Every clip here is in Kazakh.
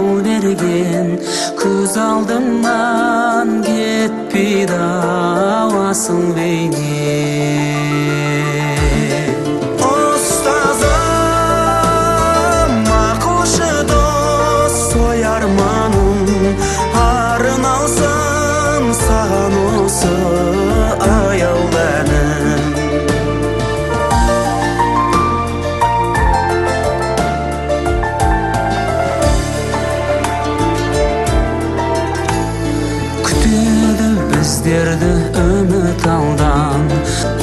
akıl bergen, көз алдымнан кетпейді ауасың бейнең. Ұстазым, ақылшы дос, той арманым, арын алсын саған осы аяуланым. Біздерді үміт алдан,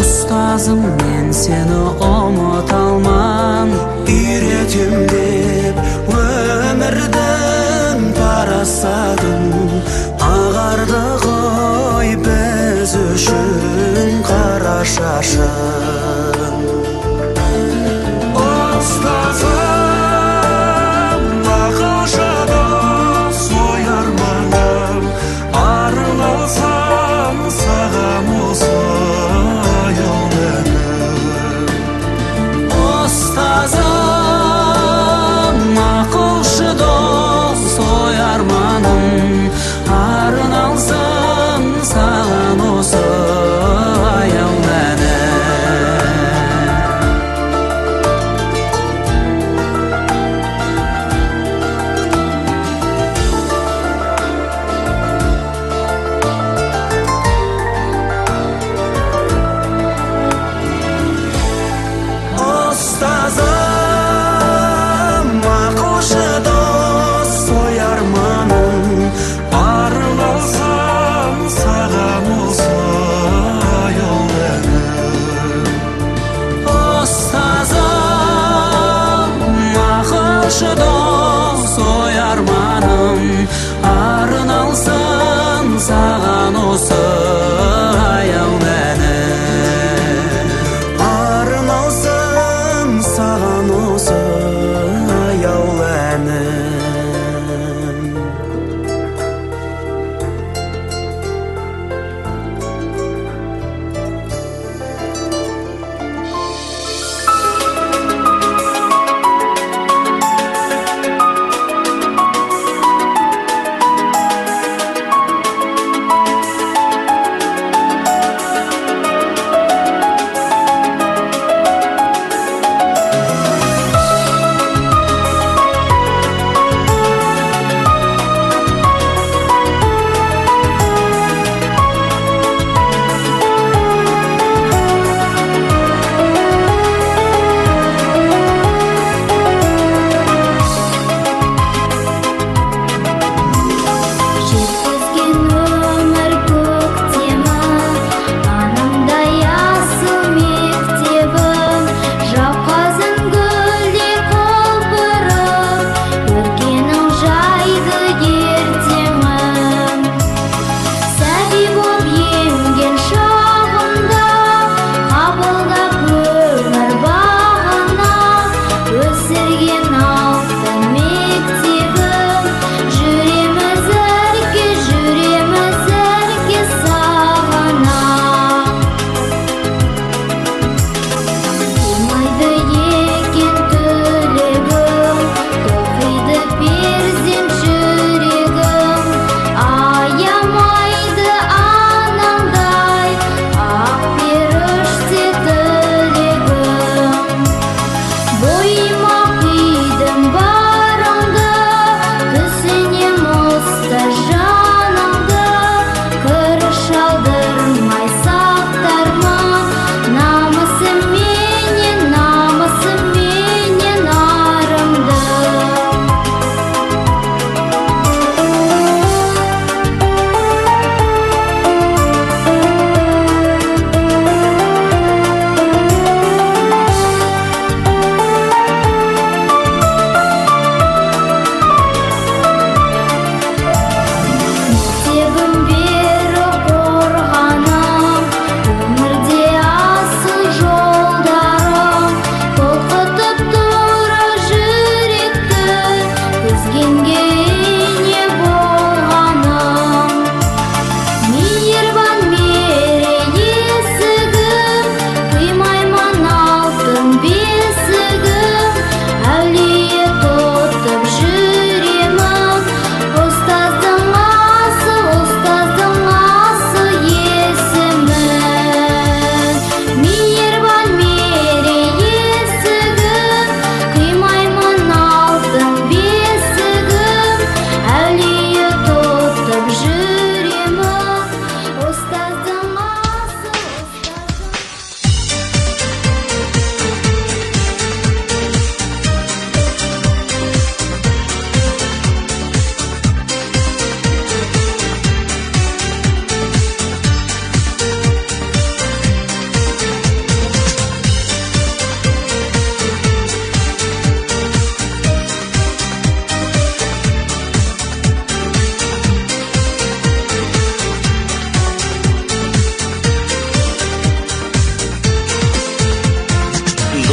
ұстазым мен сені ұмыт алман. Үйретем деп өмірдің парасатын, ағарды ғой біз үшін қара шашын. Ұстазым, ақылшы дос, ой арманым, арын алсам саған осы аяуланым. Ұстазым, ақылшы дос, ой арманым, арын алсам саған осы аяуланым. Ұстазым, ақылшы дос, ой арманым, арын алсам саған осы аяуланым. Ұстазым, ақылшы дос, ой арманым, арын алсам саған осы аяуланым. Арын алсам саған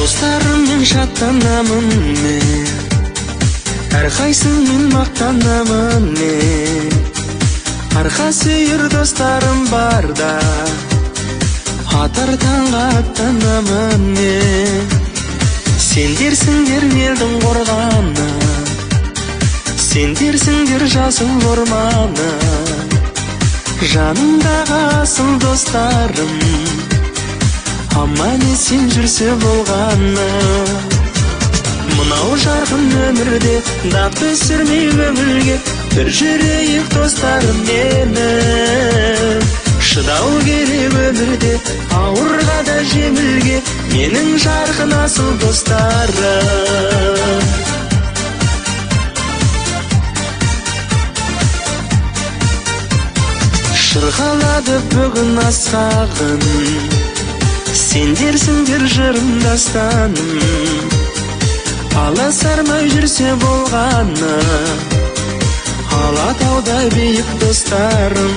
Достарыммен шаттанамын мен, әрқайсыңмен мақтанамын мен. Арқа сүйер достарым барда, атар таңға аттанамын мен. Сендерсіңдер елдің қорғаны, сендерсіңдер жасыл орманы, жанымдағы асыл достарым, аман есен жүрсе болғаны. Мынау жарқын өмірде дақ түсірмей көңілге, бір жүрейік достарым менің. Шыдау керек өмірде ауырға да жеңілге, менің жарқын асыл достарым. Шырқалады бүгін асқағын, сендерсіңдер жырым дастаным. Аласармай жүрсе болғаны, алатаудай биік достарым.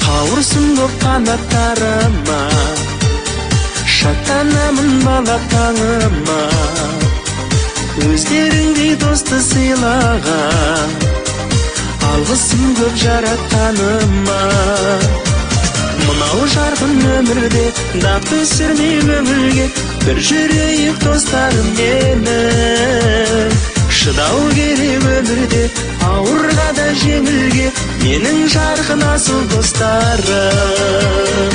Қауырсын көп қанаттарыма, шаттанамын бала таңыма. Өздеріңдей досты сыйлаған, алғысым көп жаратқаныма. Мынау жарқын өмірде дақ түсірмей көңілге, бір жүрейік достарым менің. Шыдау керек өмірде ауырға да жеңілге, менің жарқын асыл достарым.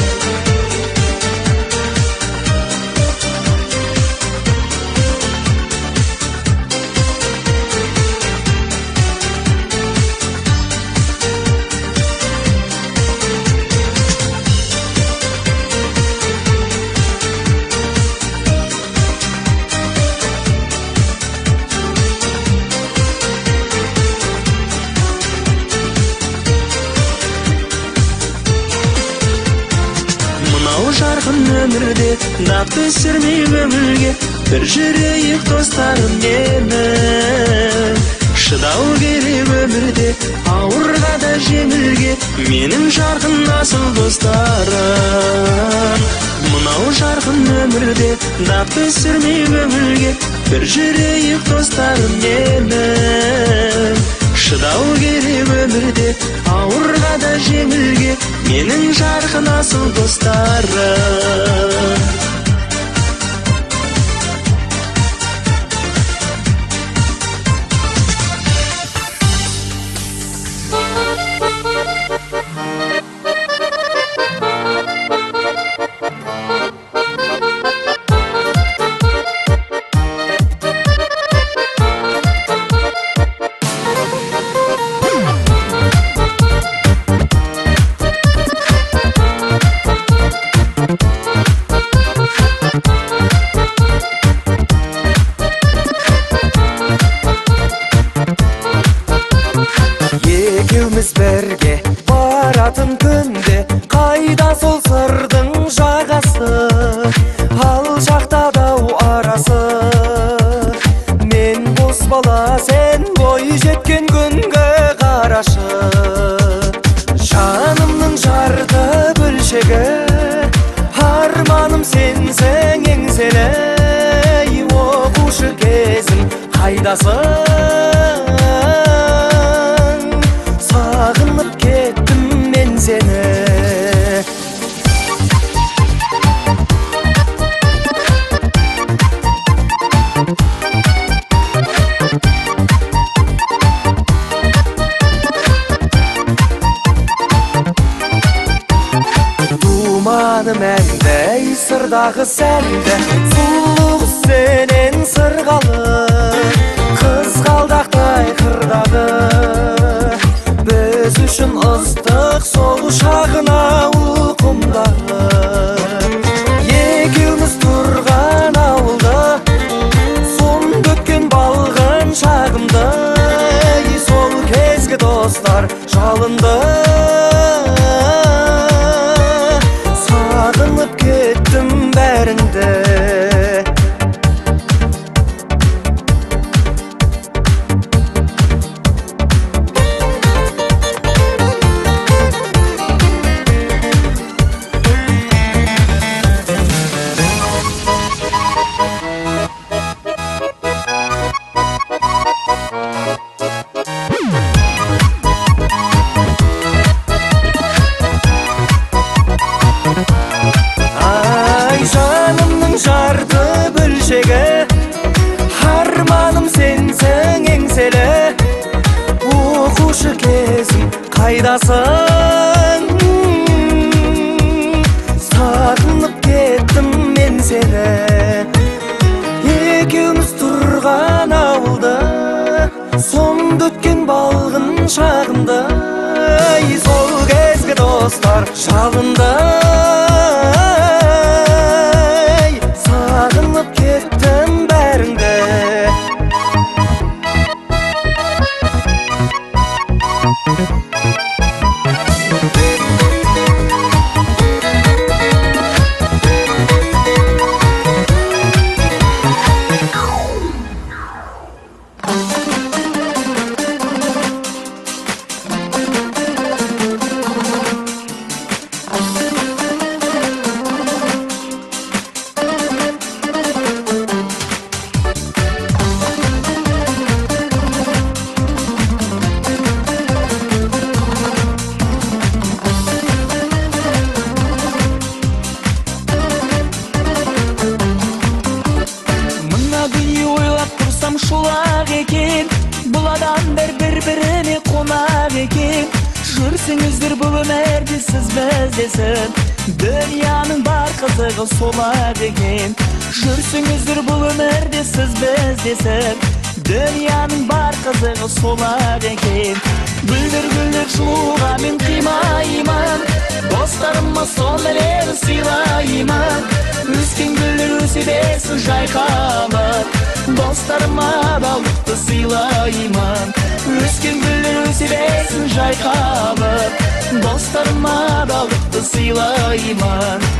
Жарқын өмірде дақ түсірмей көңілге, бір жүрейік достарым менің. Шыдау керек өмірде ауырға да жеңілге, менің жарқын асыл достарым. Мынау жарқын өмірде дақ түсірмей көңілге, бір жүрейік достарым менің. Шыдау керек өмірде ауырға да жеңілге, менің жарқын асыл достарым. Екеуміз бірге баратын күнде, қайда сол сырдың жағасы, алшақтадау арасы. Мен бос бала, сен бой жеткен күнге қарашы. Жанымның жарты бөлшегі, арманым сенсің еңселі. Оқушы кезім қайдасың? Сағынып кеттім мен сені. Думаным әндей сырдағы сәнді, сұлу сенен сырғалы, қызғалдақтай қырдағы. Біз үшін ыстық сол шағына ұлқымдағы. Екеуміз тұрған ауылда, сон көткен балғын шағымды. Сол кезгі достар жалынды, сағынып кеттім бәріңді. қайдасың сағынып кеттім мен сені екеуміз тұрған ауылда сонда өткен балғын шағымда сол кезгі достар жалында сағынып кеттім бәріңді шулақ екен бұл адамдар бір-біріне қонақ екен жүрсіңіздер бұл өмірде сіз біздесін дүнияның бар қызығы сол-ақ екен жүрсіңіздер бұл өмірде сіз біздесін дүнияның бар қызығы сол-ақ екен гүлдер жылуға мен қимаймын достарыма сондай сыйлаймын өскен гүлдер өсе берсін жайқалып достарыма балықты сыйлаймын өскен гүлдер өсе берсін жайқалып достарыма балықты сыйлаймын